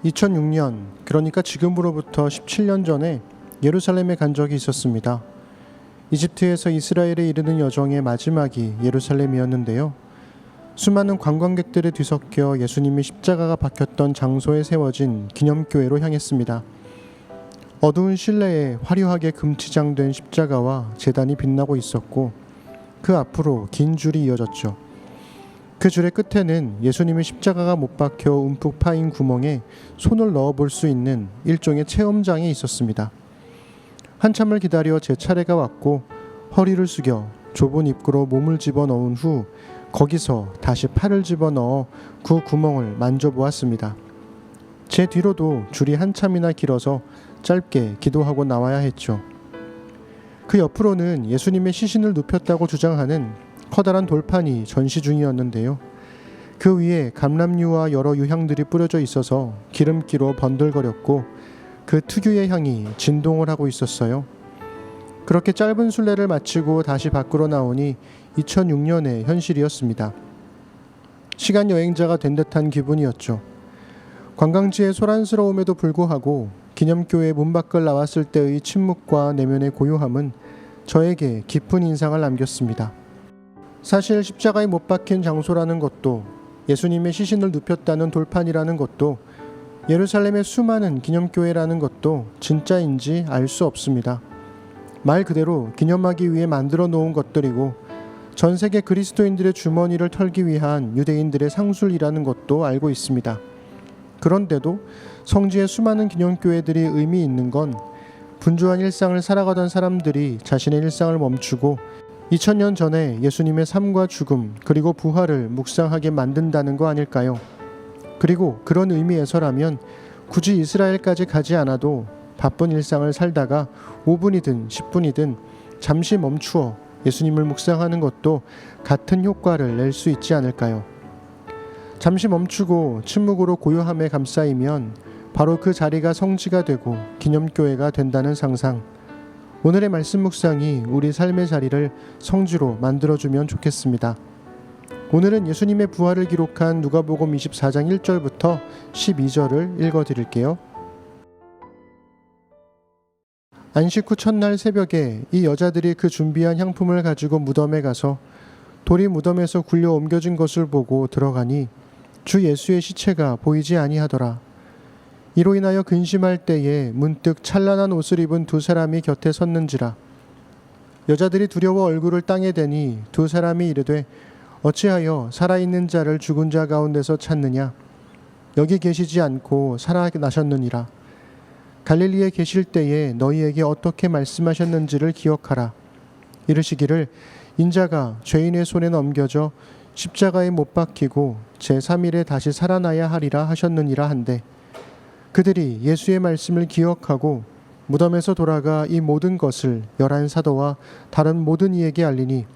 2006년, 그러니까 지금으로부터 17년 전에 예루살렘에 간 적이 있었습니다. 이집트에서 이스라엘에 이르는 여정의 마지막이 예루살렘이었는데요. 수많은 관광객들에 뒤섞여 예수님의 십자가가 박혔던 장소에 세워진 기념교회로 향했습니다. 어두운 실내에 화려하게 금치장된 십자가와 제단이 빛나고 있었고 그 앞으로 긴 줄이 이어졌죠. 그 줄의 끝에는 예수님의 십자가가 못 박혀 움푹 파인 구멍에 손을 넣어볼 수 있는 일종의 체험장이 있었습니다. 한참을 기다려 제 차례가 왔고 허리를 숙여 좁은 입구로 몸을 집어넣은 후 거기서 다시 팔을 집어넣어 그 구멍을 만져보았습니다. 제 뒤로도 줄이 한참이나 길어서 짧게 기도하고 나와야 했죠. 그 옆으로는 예수님의 시신을 눕혔다고 주장하는 커다란 돌판이 전시 중이었는데요. 그 위에 감람류와 여러 유향들이 뿌려져 있어서 기름기로 번들거렸고 그 특유의 향이 진동을 하고 있었어요. 그렇게 짧은 순례를 마치고 다시 밖으로 나오니 2006년의 현실이었습니다. 시간 여행자가 된 듯한 기분이었죠. 관광지의 소란스러움에도 불구하고 기념교회 문 밖을 나왔을 때의 침묵과 내면의 고요함은 저에게 깊은 인상을 남겼습니다. 사실 십자가에 못 박힌 장소라는 것도 예수님의 시신을 눕혔다는 돌판이라는 것도 예루살렘의 수많은 기념교회라는 것도 진짜인지 알 수 없습니다. 말 그대로 기념하기 위해 만들어 놓은 것들이고 전 세계 그리스도인들의 주머니를 털기 위한 유대인들의 상술이라는 것도 알고 있습니다. 그런데도 성지의 수많은 기념교회들이 의미 있는 건 분주한 일상을 살아가던 사람들이 자신의 일상을 멈추고 2000년 전에 예수님의 삶과 죽음 그리고 부활을 묵상하게 만든다는 거 아닐까요? 그리고 그런 의미에서라면 굳이 이스라엘까지 가지 않아도 바쁜 일상을 살다가 5분이든 10분이든 잠시 멈추어 예수님을 묵상하는 것도 같은 효과를 낼 수 있지 않을까요? 잠시 멈추고 침묵으로 고요함에 감싸이면 바로 그 자리가 성지가 되고 기념교회가 된다는 상상. 오늘의 말씀 묵상이 우리 삶의 자리를 성지로 만들어주면 좋겠습니다. 오늘은 예수님의 부활을 기록한 누가복음 24장 1절부터 12절을 읽어드릴게요. 안식 후 첫날 새벽에 이 여자들이 그 준비한 향품을 가지고 무덤에 가서 돌이 무덤에서 굴려 옮겨진 것을 보고 들어가니 주 예수의 시체가 보이지 아니하더라. 이로 인하여 근심할 때에 문득 찬란한 옷을 입은 두 사람이 곁에 섰는지라. 여자들이 두려워 얼굴을 땅에 대니 두 사람이 이르되 어찌하여 살아있는 자를 죽은 자 가운데서 찾느냐? 여기 계시지 않고 살아나셨느니라. 갈릴리에 계실 때에 너희에게 어떻게 말씀하셨는지를 기억하라. 이르시기를 인자가 죄인의 손에 넘겨져 십자가에 못 박히고 제3일에 다시 살아나야 하리라 하셨느니라 한데 그들이 예수의 말씀을 기억하고 무덤에서 돌아가 이 모든 것을 11사도와 다른 모든 이에게 알리니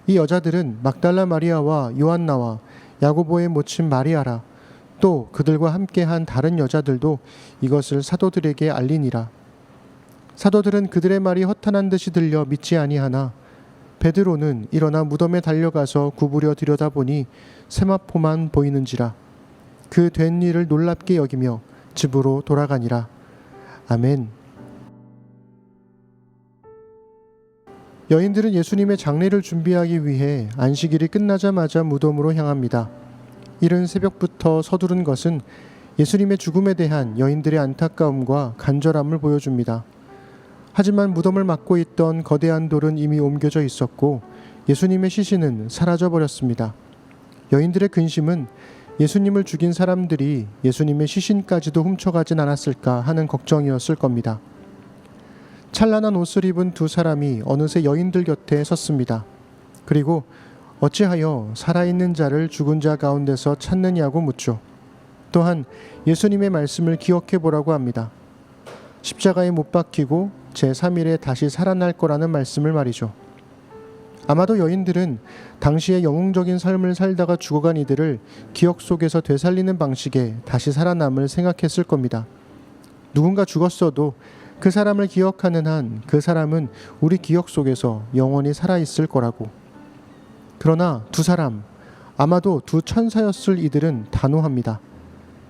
이 여자들은 막달라 마리아와 요한나와 야고보의 모친 마리아라 또 그들과 함께한 다른 여자들도 이것을 사도들에게 알리니라. 사도들은 그들의 말이 허탄한 듯이 들려 믿지 아니하나 베드로는 일어나 무덤에 달려가서 구부려 들여다보니 세마포만 보이는지라. 그 된 일을 놀랍게 여기며 집으로 돌아가니라. 아멘. 여인들은 예수님의 장례를 준비하기 위해 안식일이 끝나자마자 무덤으로 향합니다. 이른 새벽부터 서두른 것은 예수님의 죽음에 대한 여인들의 안타까움과 간절함을 보여줍니다. 하지만 무덤을 막고 있던 거대한 돌은 이미 옮겨져 있었고 예수님의 시신은 사라져버렸습니다. 여인들의 근심은 예수님을 죽인 사람들이 예수님의 시신까지도 훔쳐가진 않았을까 하는 걱정이었을 겁니다. 찬란한 옷을 입은 두 사람이 어느새 여인들 곁에 섰습니다. 그리고 어찌하여 살아있는 자를 죽은 자 가운데서 찾느냐고 묻죠. 또한 예수님의 말씀을 기억해 보라고 합니다. 십자가에 못 박히고 제3일에 다시 살아날 거라는 말씀을 말이죠. 아마도 여인들은 당시의 영웅적인 삶을 살다가 죽어간 이들을 기억 속에서 되살리는 방식에 다시 살아남을 생각했을 겁니다. 누군가 죽었어도 그 사람을 기억하는 한 그 사람은 우리 기억 속에서 영원히 살아있을 거라고. 그러나 두 사람, 아마도 두 천사였을 이들은 단호합니다.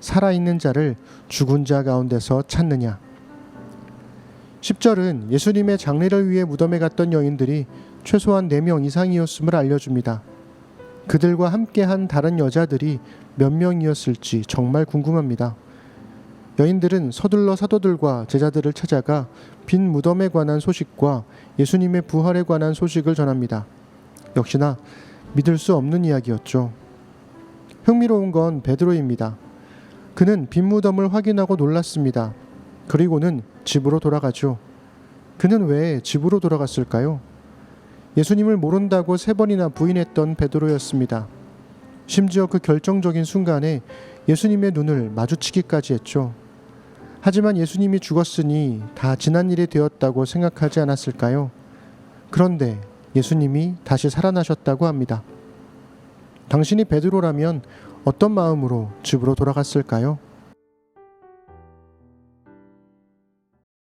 살아있는 자를 죽은 자 가운데서 찾느냐. 10절은 예수님의 장례를 위해 무덤에 갔던 여인들이 최소한 4명 이상이었음을 알려줍니다. 그들과 함께한 다른 여자들이 몇 명이었을지 정말 궁금합니다. 여인들은 서둘러 사도들과 제자들을 찾아가 빈 무덤에 관한 소식과 예수님의 부활에 관한 소식을 전합니다. 역시나 믿을 수 없는 이야기였죠. 흥미로운 건 베드로입니다. 그는 빈 무덤을 확인하고 놀랐습니다. 그리고는 집으로 돌아가죠. 그는 왜 집으로 돌아갔을까요? 예수님을 모른다고 3번이나 부인했던 베드로였습니다. 심지어 그 결정적인 순간에 예수님의 눈을 마주치기까지 했죠. 하지만 예수님이 죽었으니 다 지난 일이 되었다고 생각하지 않았을까요? 그런데 예수님이 다시 살아나셨다고 합니다. 당신이 베드로라면 어떤 마음으로 집으로 돌아갔을까요?